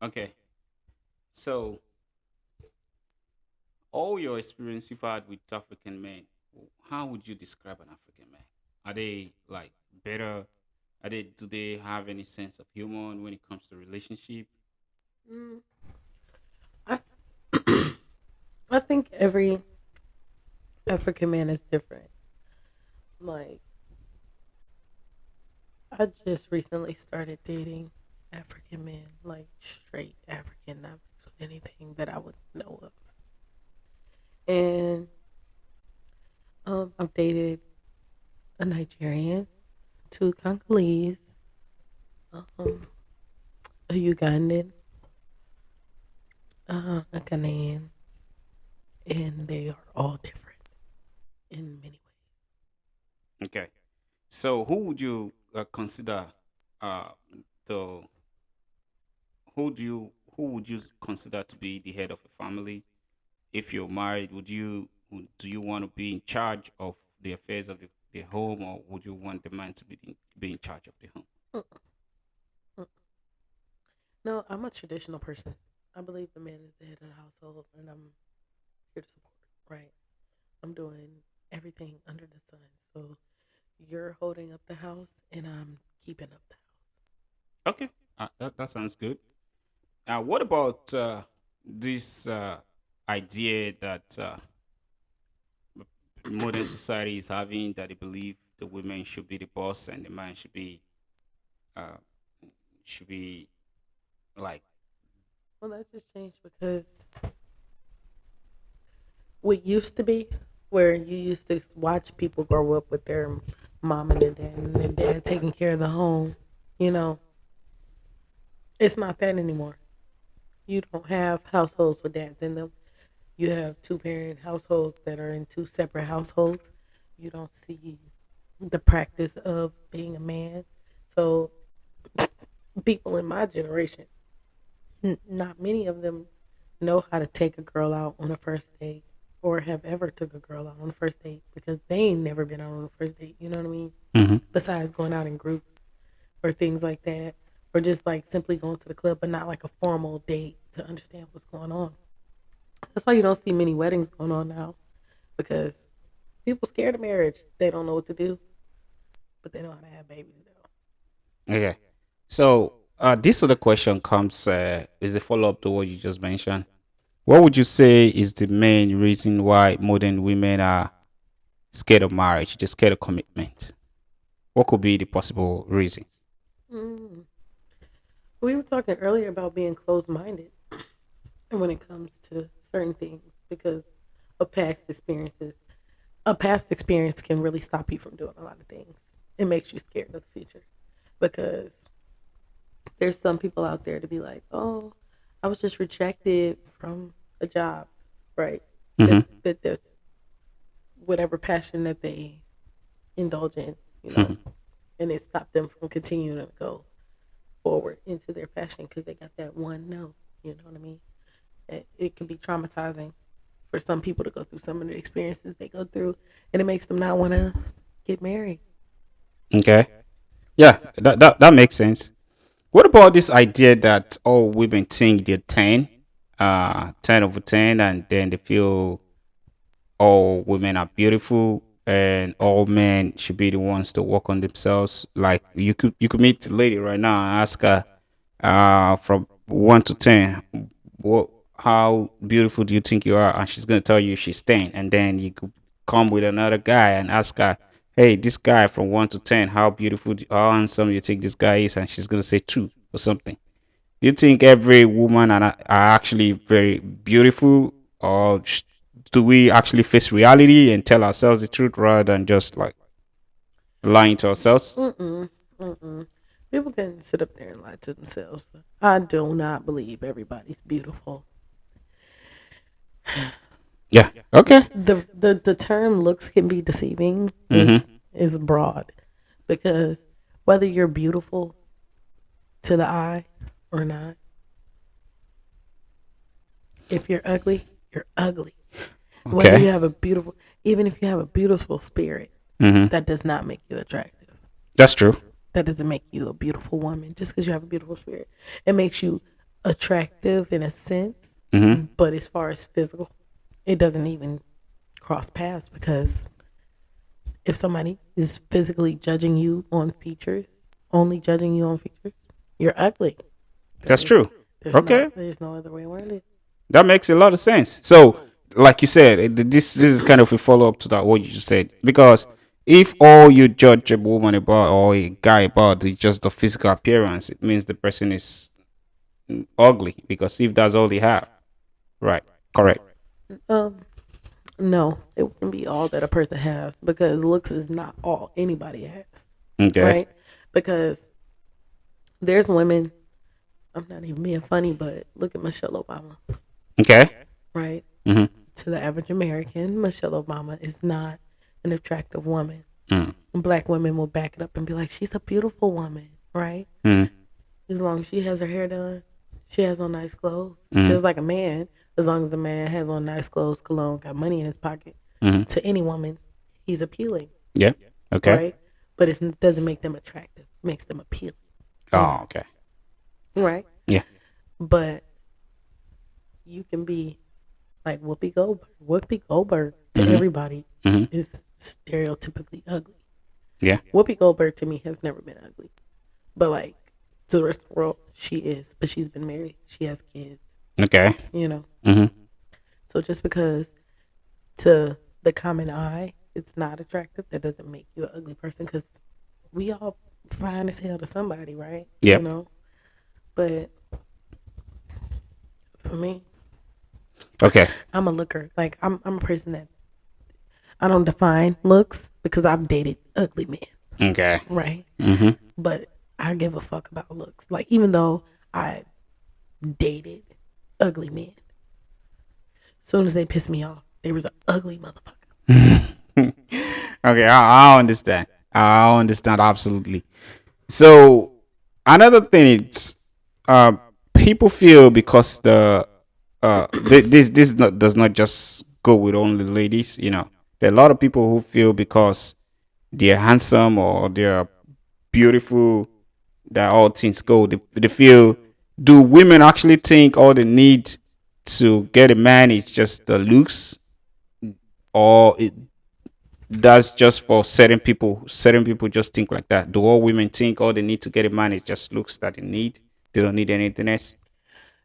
Okay. So, all your experience you've had with African men, how would you describe an African man? Are they like better? Do they have any sense of humor when it comes to relationship? Mm, I, I think every African man is different. Like, I just recently started dating African men, like straight African, not mixed with anything that I would know of. And I've dated a Nigerian, two Congolese, um, a Ugandan, a Ghanaian, and they are all different in many Okay. So, who would you consider uh, the who would you consider to be the head of a family? If you're married, do you want to be in charge of the affairs of the home, or would you want the man to be in charge of the home? ways. No, I'm a traditional person. I believe the man is the head of the household, and I'm here to support. Right? I'm doing everything under the sun. So you're holding up the house, and I'm keeping up the Okay, that sounds good. What about this idea that modern society is having, that they believe the women should be the boss and the man uh, should be like. Well, that just changed because what used to be, where you used to watch people grow up with their mom and their dad taking care of the home. You know, it's not that anymore. You don't have households with dads in them. You have two parent households that are in two separate households. You don't see the practice of being a man. So people in my generation, not many of them know how to take a girl out on a first date or have ever took a girl out on a first date because they ain't never been out on a first date. You know what I mean? Mhm. Besides going out in groups or things like that, or just like simply going to the club, but not like a formal date to understand what's going on. That's why you don't see many weddings going on now because people scared of marriage. They don't know what to do, but they know how to have babies though. Okay. So this other question comes is a follow up to what you just mentioned. What would you say is the main reason why modern women are scared of marriage? They're scared of commitment. What could be the possible reason? Mm. We were talking earlier about being closed minded and when it comes to certain things because of past experiences. A past experience can really stop you from doing a lot of things. It makes you scared of the future because there's some people out there to be like, oh, I was just rejected from a job, right? Hmm. That there's whatever passion that they indulge in, you know, Hmm. and it stopped them from continuing to go forward into their passion because they got that one no. You know what I mean? It can be traumatizing for some people to go through some of the experiences they go through, and it makes them not want to get married. Okay. Yeah, that makes sense. What about this idea that all women think they're 10, 10 over 10, and then they feel all women are beautiful and all men should be the ones to work on themselves? Like you could meet a lady right now and ask her from 1 to 10, what how beautiful do you think you are, and she's going to tell you she's 10. And then you could come with another guy and ask her, hey, this guy from 1 to 10, how handsome you think this guy is, and she's going to say 2 or something. Do you think every woman are actually very beautiful, or do we actually face reality and tell ourselves the truth rather than just like lying to ourselves? Mm-mm, mm-mm. People can sit up there and lie to themselves. I do not believe everybody's beautiful. Yeah. Okay. The term looks can be deceiving Mm-hmm. is broad because whether you're beautiful to the eye or not, if you're ugly, you're ugly. Whether you Okay. have a beautiful, even if you have a beautiful spirit, Mm-hmm. that does not make you attractive. That's true. That doesn't make you a beautiful woman just because you have a beautiful spirit. It makes you attractive in a sense, Mm-hmm. but as far as physical, it doesn't even cross paths because if somebody is physically judging you on features, only judging you on features, you're ugly. That's There's true. Okay. there's no other way around it. That makes a lot of sense. So, like you said, this is kind of a follow up to that what you just said. Because if all you judge a woman about or a guy about is just the physical appearance, it means the person is ugly. Because if that's all they have, right? Correct. Um, no, it wouldn't be all that a person has because looks is not all anybody has, Okay. right? Because there's women. I'm not even being funny, but look at Michelle Obama, Okay. right? Mm-hmm. To the average American, Michelle Obama is not an attractive woman. Mm. Black women will back it up and be like, she's a beautiful woman, right? Mm. As long as she has her hair done, she has on nice clothes. Mm. Just like a man, as long as a man has on nice clothes, cologne, got money in his pocket, Mm. to any woman, he's appealing, Yeah. Okay. right? But it doesn't make them attractive. It makes them appealing. Oh, okay. Right? Yeah. But you can be like Whoopi Goldberg. Whoopi Goldberg to Mhm. everybody Mhm. is stereotypically ugly. Yeah. Whoopi Goldberg to me has never been ugly. But like to the rest of the world, she is. But she's been married. She has kids, Okay. you know. Mhm. So just because to the common eye it's not attractive, that doesn't make you an ugly person because we all fine as hell to somebody, right? You Yep. know? But for me, Okay. I'm a looker. Like I'm a person that I don't define looks because I've dated ugly men, Okay. right? Mhm. But I give a fuck about looks. Like even though I dated ugly men, soon as they piss me off, they was an ugly motherfucker. Okay. I understand. I understand absolutely. So another thing is, uh, people feel because this not, does not just go with only ladies. You know, there are a lot of people who feel because they're handsome or they're beautiful that all things go. They feel, do women actually think all they need to get a man is just the looks, or that's just for certain people? Certain people just think like that. Do all women think all they need to get a man is just looks that they need? They don't need anything else.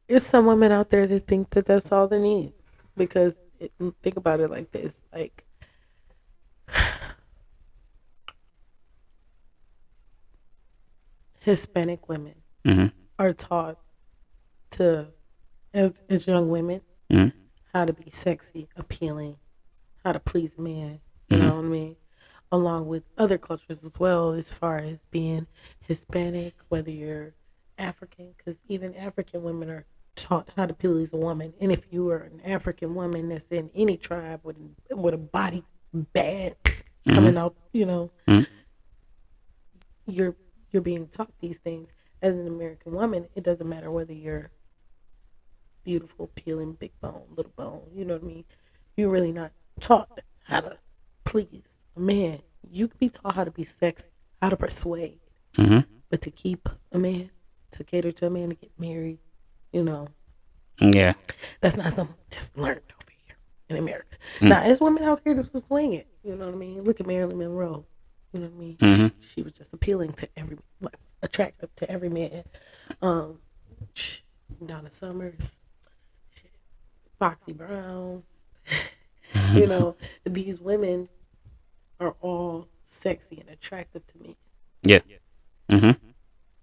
There's some women out there that think that that's all they need because think about it like this: like Hispanic women Mm-hmm. are taught to, as young women, Mm-hmm. how to be sexy, appealing, how to please men. You Mm-hmm. know what I mean? Along with other cultures as well, as far as being Hispanic, whether you're African, because even African women are taught how to please a woman. And if you are an African woman that's in any tribe with a body bad coming out, you know, Mm-hmm. you're you're being taught these things. As an American woman, it doesn't matter whether you're beautiful, peeling, big bone, little bone. You know what I mean? You're really not taught how to please a man. You can be taught how to be sexy, how to persuade, Mm-hmm. but to keep a man, to cater to a man, to get married, you know, Yeah. that's not something that's learned over here in America. Mm. Now, there's women out here that swing it. You know what I mean? Look at Marilyn Monroe. You know what I mean? Mm-hmm. She was just appealing to every, like, attractive to every man. Um, Donna Summers, Foxy Brown. You know, these women are all sexy and attractive to me, Yeah. Mm-hmm.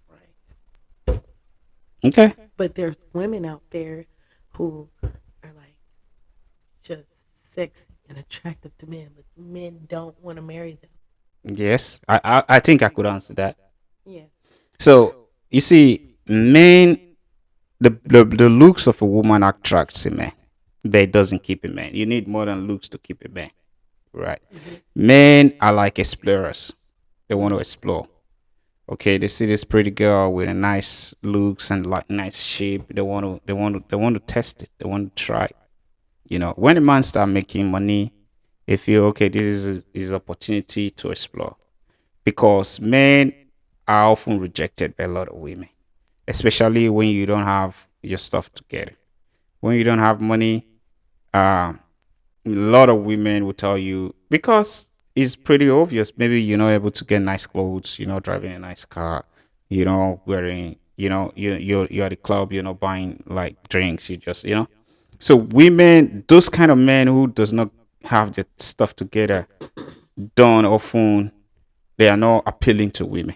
right? Okay. But there's women out there who are like just sexy and attractive to men, but men don't want to marry them. Yes. I think I could answer that. Yeah. So you see, men, the looks of a woman attracts a man, but it doesn't keep a man. You need more than looks to keep a man, right? Men are like explorers. They want to explore. Okay, they see this pretty girl with a nice looks and like nice shape. They want to test it. They want to try. You know, when a man start making money, they feel okay. This is opportunity to explore, because men are often rejected by a lot of women, especially when you don't have your stuff together. When you don't have money, uh, a lot of women will tell you because it's pretty obvious. Maybe you're not able to get nice clothes, you're not driving a nice car, you know, wearing, you're at the club, you're not buying like drinks, you just, So women, those kind of men who does not have their stuff together, don't often they are not appealing to women.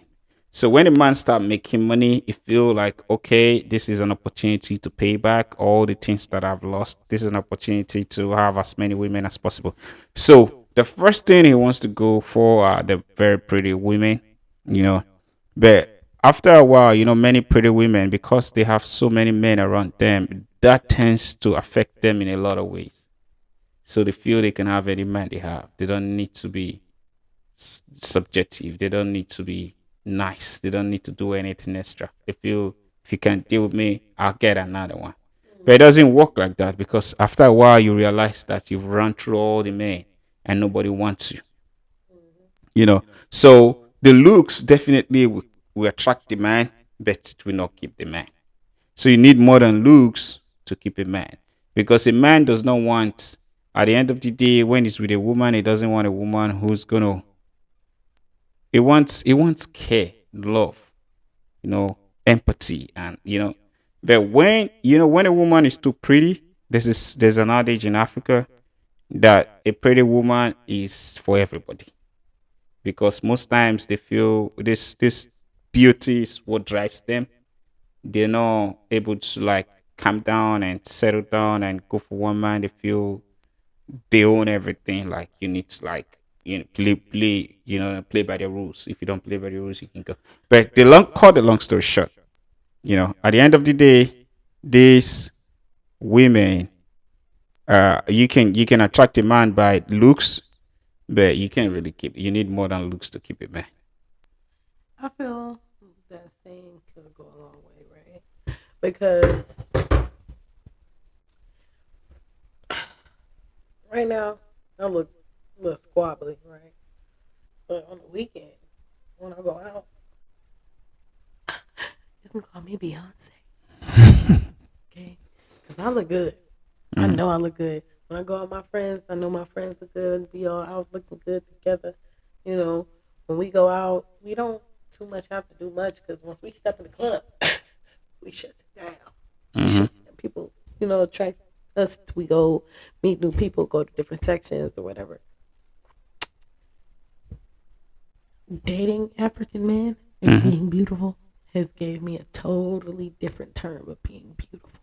So when a man start making money, he feel like okay, this is an opportunity to pay back all the things that I've lost. This is an opportunity to have as many women as possible. So the first thing he wants to go for are the very pretty women, you know. But after a while, many pretty women because they have so many men around them, that tends to affect them in a lot of ways. So they feel they can have any man they have. They don't need to be subjective. They don't need to be nice. They don't need to do anything extra. If you can deal with me, I'll get another one. But it doesn't work like that because after a while you realize that you've run through all the men and nobody wants you. You know. So the looks definitely will attract the man, but it will not keep the man. So you need more than looks to keep a man. Because a man does not want at the end of the day when he's with a woman, he doesn't want a woman who's gonna he wants care, love, empathy, and But when a woman is too pretty, there's an adage in Africa that a pretty woman is for everybody because most times they feel this beauty is what drives them. They're not able to like calm down and settle down and go for one man. They feel they own everything. Like you need to like play by the rules. If you don't play by the rules, you can go. But the long story short, at the end of the day, these women, you can attract a man by looks, but you can't really keep. You need more than looks to keep a man. I feel that saying could go a long way, right? Because right now I look a little squabbly, right? But on the weekend, when I go out, you can call me Beyonce, okay? Because I look good. I Mhm. know I look good. When I go out with my friends, I know my friends look good. We all out looking good together. You know, when we go out, we don't too much have to do much because once we step in the club, we shut it down. We Mhm. shut down. People, attract us. We go meet new people, go to different sections or whatever. Dating African men and Mhm. being beautiful has gave me a totally different term of being beautiful.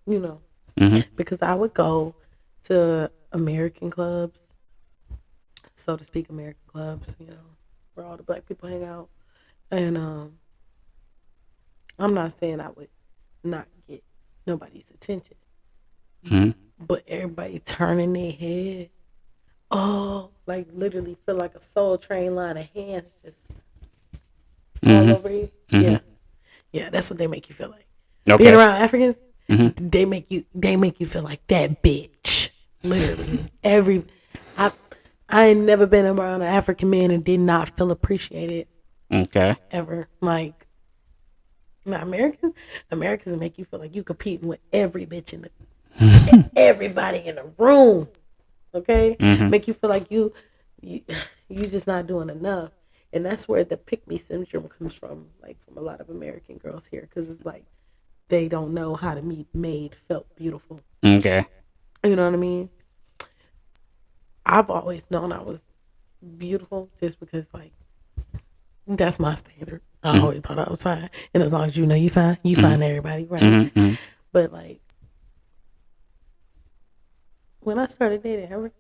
You know, Mhm. because I would go to American clubs, so to speak, American clubs, where all the black people hang out. And I'm not saying I would not get nobody's attention, Mhm. but everybody turning their head, oh, like literally feel like a soul train line of hands just all Mhm. over you. Mhm. Yeah, yeah, that's what they make you feel like. Being Okay. around Africans, Mhm. they make you feel like that bitch. Literally, I I ain't never been around an African man and did not feel appreciated Okay. ever. Like, not Americans make you feel like you competing with every bitch in the everybody in the room. Okay, Mhm. make you feel like you you just not doing enough, and that's where the pick me syndrome comes from. Like from a lot of American girls here, because it's like they don't know how to be made felt beautiful. Okay. You know what I mean? I've always known I was beautiful just because like that's my standard. I Mhm. always thought I was fine. And as long as you Mhm. find everybody, right? Mhm. Mhm. But like when I started dating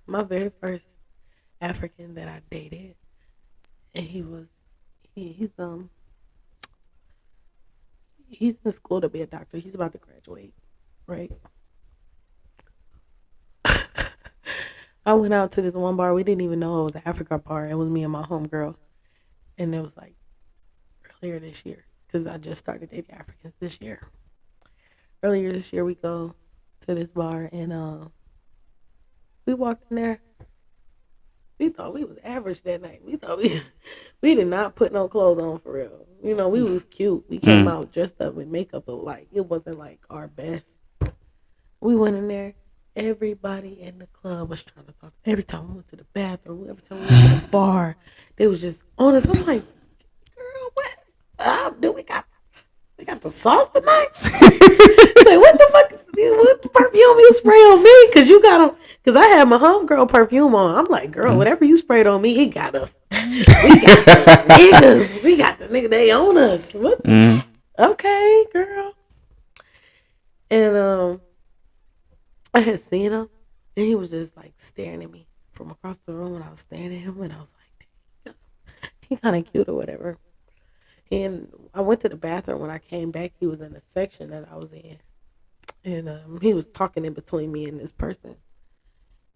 my very first African that I dated, and he's in school to be a doctor. He's about to graduate, right? I went out to this one bar. We didn't even know it was an Africa bar. It was me and my homegirl. And it was like earlier this year because I just started dating Africans this year. Earlier this year, we go to this bar and we walked in there. We thought we was average that night. We thought we we did not put no clothes on for real. You know, we was cute. We came out dressed up with makeup, but like it wasn't like our best. We went in there. Everybody in the club was trying to talk. Every time we went to the bathroom, every time we went to the bar, they was just on us. I'm like, girl, what? Do we got the sauce tonight? Say, what the fuck? What the perfume you spray on me? Cause you got them. Cause I had my homegirl perfume on. I'm like, girl, whatever you sprayed on me, it got us. We got the niggas. We got the niggas. They own us. What? Okay, girl. And I had seen him, and he was just like staring at me from across the room, and I was staring at him, and I was like, he kind of cute or whatever. And I went to the bathroom. When I came back, he was in the section that I was in, and he was talking in between me and this person.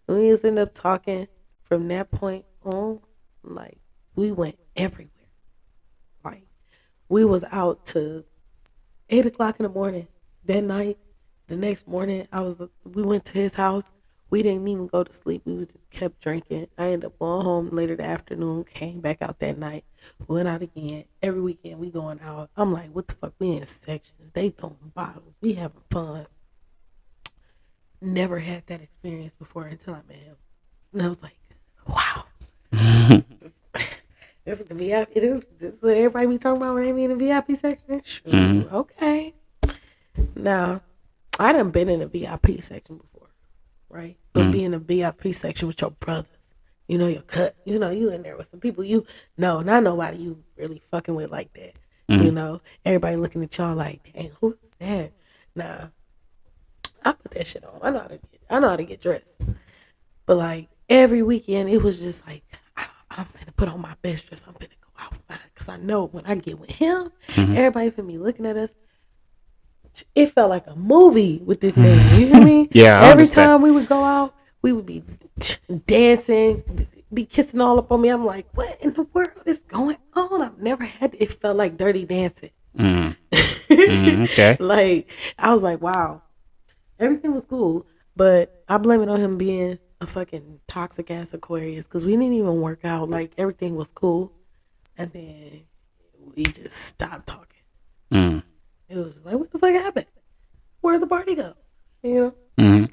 And we just ended up talking from that point on. Like, we went everywhere. Like, we was out to 8 o'clock in the morning that night. The next morning, we went to his house. We didn't even go to sleep. We just kept drinking. I ended up going home later the afternoon, came back out that night, went out again. Every weekend we going out. I'm like, what the fuck? We in sections. They throwing bottles. We having fun. Never had that experience before until I met him. And I was like, wow. This is the VIP. This is what everybody be talking about when they be in the VIP section. Sure. Okay. Now, I done been in a VIP section before, right? But be in a VIP section with your brothers. You know, your cut. You know, you in there with some people you know, not nobody you really fucking with like that. You know, everybody looking at y'all like, dang, who's that? Nah, I put that shit on. I know how to get dressed. But like every weekend, it was just like, I'm gonna put on my best dress. I'm gonna go out fine because I know when I get with him, everybody for me looking at us. It felt like a movie with this man. You hear me? Yeah. I Every understand. time we would go out, we would be dancing, be kissing all up on me. I'm like, what in the world is going on? I've never had. It felt like Dirty Dancing. Okay. Like I was like, wow, everything was cool, but I blame it on him being a fucking toxic ass Aquarius because we didn't even work out. Like everything was cool, and then we just stopped talking. It was like, what the fuck happened? Where's the party go? You know?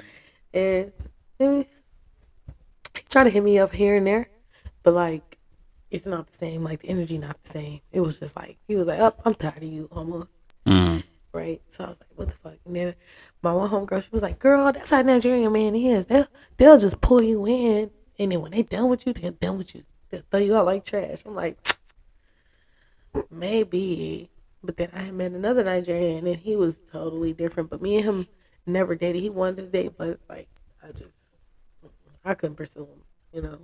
And he tried to hit me up here and there, but like, it's not the same. Like, the energy not the same. It was just like, he was like, oh, I'm tired of you almost. Right? So I was like, what the fuck? And then my one homegirl, she was like, girl, that's how Nigerian man is. They'll just pull you in, and then when they done with you, they're done with you. They'll throw you out like trash. I'm like, maybe. But then I had met another Nigerian, and he was totally different. But me and him never dated. He wanted to date, but like I couldn't pursue him. You know.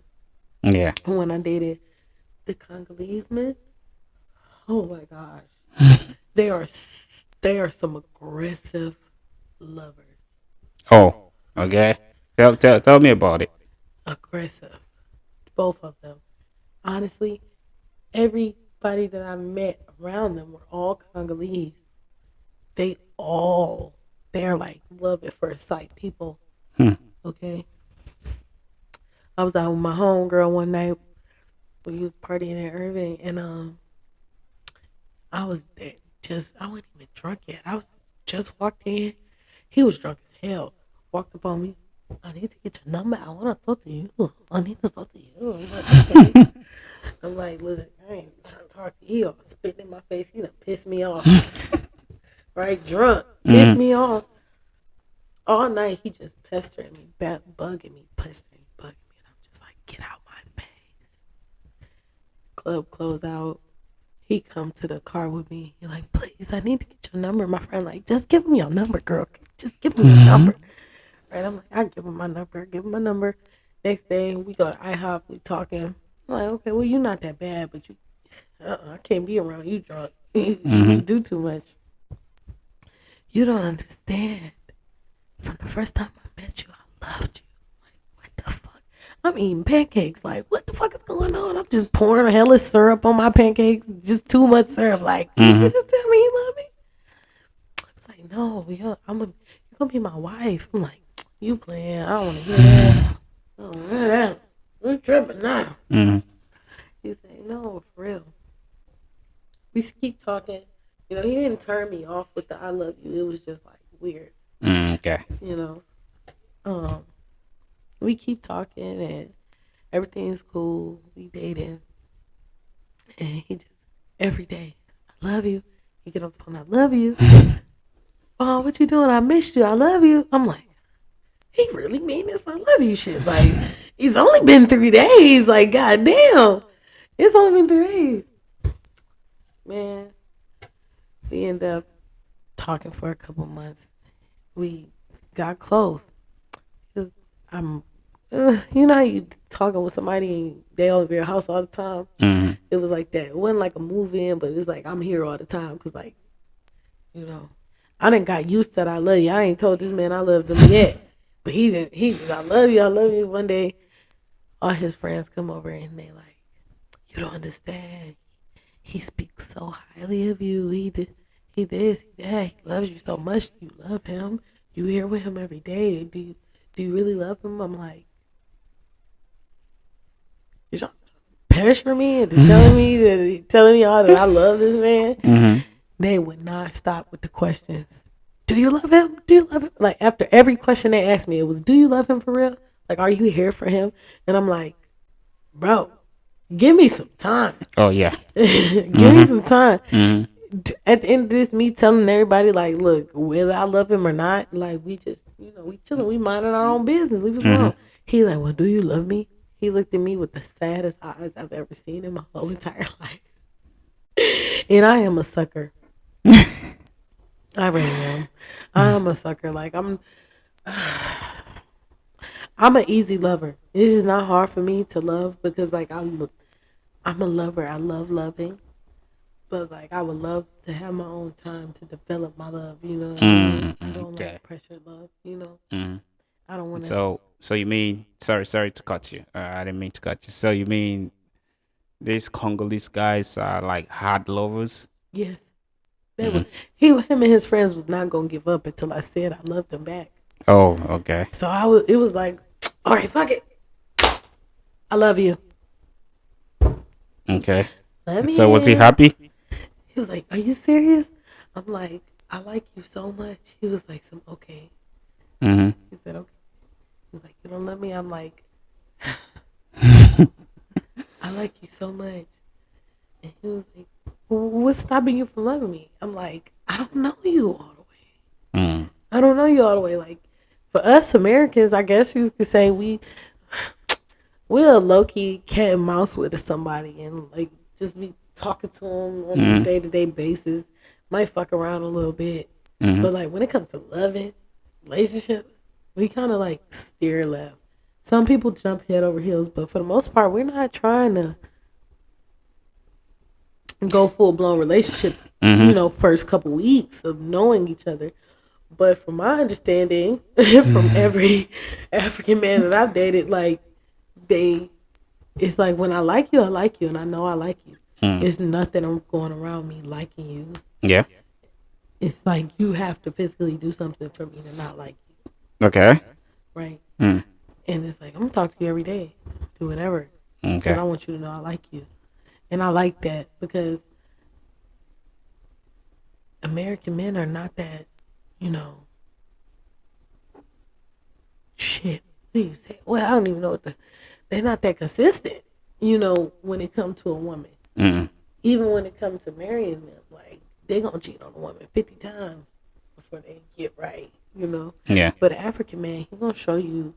Yeah. When I dated the Congolese men, oh my gosh, they are some aggressive lovers. Oh. Okay. Tell me about it. Aggressive, both of them. Honestly, everybody that I met around them were all Congolese. They're like love at first sight people. Okay. I was out with my homegirl one night. We was partying in Irving, and I was there I wasn't even drunk yet. I was just walked in. He was drunk as hell. Walked up on me. I need to get your number. I want to talk to you. I need to talk to you. I'm like, okay. I'm like, look, I ain't trying to talk to you. He all spitting in my face. He done pissed me off. Right? Drunk. Pissed me off. All night, he just pestering me, bugging me, pestering me, bugging me. And I'm just like, get out my face. Club close out. He come to the car with me. He like, please, I need to get your number. My friend like, just give him your number, girl. Just give me your number. Right? I'm like, I give him my number. Give him my number. Next day, we go to IHOP. We talking. I'm like, okay, well, you're not that bad, but you, I can't be around you drunk. You do too much. You don't understand. From the first time I met you, I loved you. Like, what the fuck? I'm eating pancakes. Like, what the fuck is going on? I'm just pouring hella syrup on my pancakes. Just too much syrup. Like, you just tell me you love me? I was like, no, you're gonna be my wife. I'm like, you playing? I don't want to hear that. I don't want to hear that. We're tripping now. He said, no, for real. We keep talking. You know, he didn't turn me off with the "I love you." It was just like weird. Okay. You know, um, we keep talking and everything's cool. We dating, and he just every day, "I love you." He get on the phone, "I love you." "Oh, what you doing? I missed you. I love you." I'm like, he really mean this "I love you" shit. Like, it's only been 3 days. Like, goddamn, it's only been 3 days. Man, we end up talking for a couple months. We got close. I'm, you know how you talking with somebody and they over your house all the time. Mm-hmm. It was like that. It wasn't like a move in, but it's like I'm here all the time because, like, you know, I didn't got used to that. "I love you." I ain't told this man I loved him yet, but he didn't. He just, "I love you. I love you." One day, all his friends come over and they like, "You don't understand. He speaks so highly of you. He did. He this. He that. He loves you so much. You love him. You here with him every day. Do you really love him?" I'm like, "Is y'all pressure me into telling me all that I love this man?" Mm-hmm. They would not stop with the questions. "Do you love him? Do you love him?" Like, after every question they asked me, it was, "Do you love him for real? Like, are you here for him?" And I'm like, "Bro, give me some time. Oh yeah. Give me Mm-hmm. some time." Mm-hmm. At the end of this, me telling everybody, like, "Look, whether I love him or not, like, we just, we chilling, we minding our own business. Leave us Mm-hmm. alone." He like, "Well, do you love me?" He looked at me with the saddest eyes I've ever seen in my whole entire life. And I am a sucker. I really am. I'm a sucker. Like, I'm an easy lover. It's just not hard for me to love because, like, I'm a lover. I love loving, but, like, I would love to have my own time to develop my love. You know what I mean? I Mm-hmm. don't Okay. like pressure love. Mm-hmm. I don't want to. So you mean sorry to cut you. I didn't mean to cut you. So you mean these Congolese guys are like hard lovers? Yes, they Mm-hmm. were. Him and his friends was not gonna give up until I said I loved them back. Oh, okay. So I was. It was like, all right, fuck it. I love you. Okay. Let me So was he in. happy? He was like, "Are you serious?" I'm like, "I like you so much." He was like, "Some okay." Mm-hmm. He said, "Okay." He's like, "You don't love me?" I'm like, "I like you so much." And he was like, "What's stopping you from loving me?" I'm like, "I don't know you all the way. Mm. I don't know you all the way." Like, for us Americans, I guess you could say we're a low key cat and mouse with somebody and, like, just be talking to them on a Mm. day to day basis. Might fuck around a little bit, Mm-hmm. but, like, when it comes to loving relationships, we kind of like steer left. Some people jump head over heels, but for the most part, we're not trying to go full blown relationship. Mm-hmm. First couple weeks of knowing each other. But from my understanding, from every African man that I've dated, like, they, it's like, when I like you, and I know I like you. Mm. It's nothing I'm going around me liking you. Yeah. It's like you have to physically do something for me to not like you, Okay. right? Mm. And it's like, I'm gonna talk to you every day, do whatever, because Okay. I want you to know I like you, and I like that because American men are not that, you know, shit. What do you say? Well, I don't even know they're not that consistent, when it comes to a woman. Mm. Even when it comes to marrying them, like, they gonna cheat on a woman 50 times before they get right. Yeah. But an African man, he gonna show you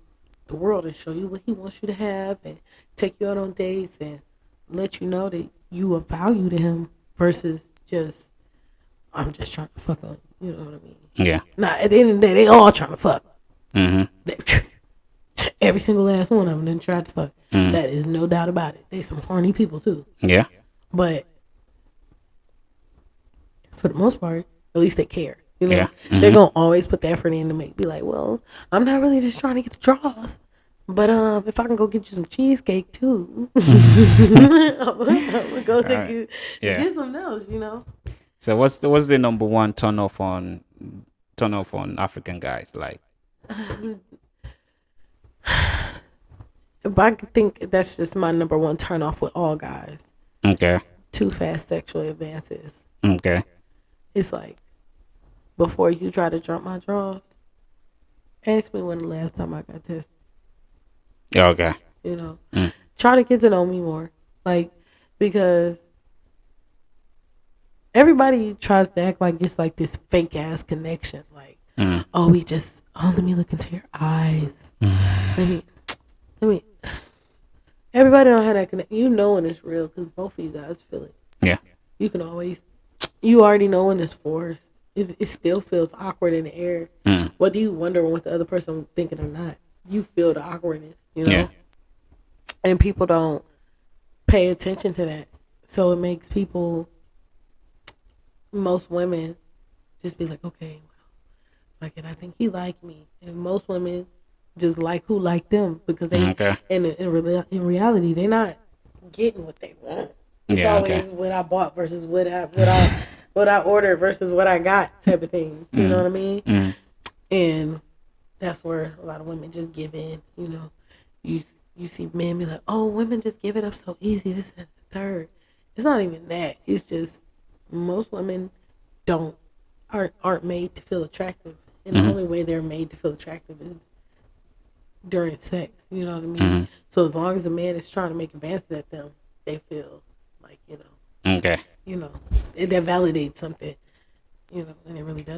the world and show you what he wants you to have and take you out on dates and let you know that you are value to him versus just, "I'm just trying to fuck on you." You know what I mean? Yeah. Nah, at the end of the day, they all trying to fuck. Mm-hmm. They, every single last one of them done tried to fuck. Mm. That is no doubt about it. They some horny people too. Yeah. But for the most part, at least they care. Yeah. They're Mm-hmm. gonna always put the effort in to be like, "Well, I'm not really just trying to get the draws, but if I can go get you some cheesecake too, I'm gonna go All take right. you to Yeah. get some else." So what's the number one turn off on African guys like? But I think that's just my number one turn off with all guys. Okay. too fast sexual advances. Okay. It's like, before you try to jump my drawers, ask me when the last time I got tested. Yeah, okay. You know, Mm. try to get to know me more. Like, because everybody tries to act like it's like this fake ass connection. Like, Mm. let me look into your eyes. Let me. Everybody don't have that connection. You know when it's real because both of you guys feel it. Yeah. You already know when it's forced. It still feels awkward in the air. Mm. Whether you wonder what the other person thinking or not, you feel the awkwardness, you know? Yeah. And people don't pay attention to that. So it makes most women just be like, okay, like, and I think he liked me. And most women just like who like them because they, Okay. in reality, they're not getting what they want. It's Yeah, always okay. what I bought versus what I ordered versus what I got type of thing. You know what I mean? Mm. And that's where a lot of women just give in. You know, you see men be like, oh, women just give it up so easy. This and the third. It's not even that. It's just most women aren't made to feel attractive, and the only way they're made to feel attractive is during sex. You know what I mean? So as long as a man is trying to make advances at them, they feel like Okay. that validates something. And it really does.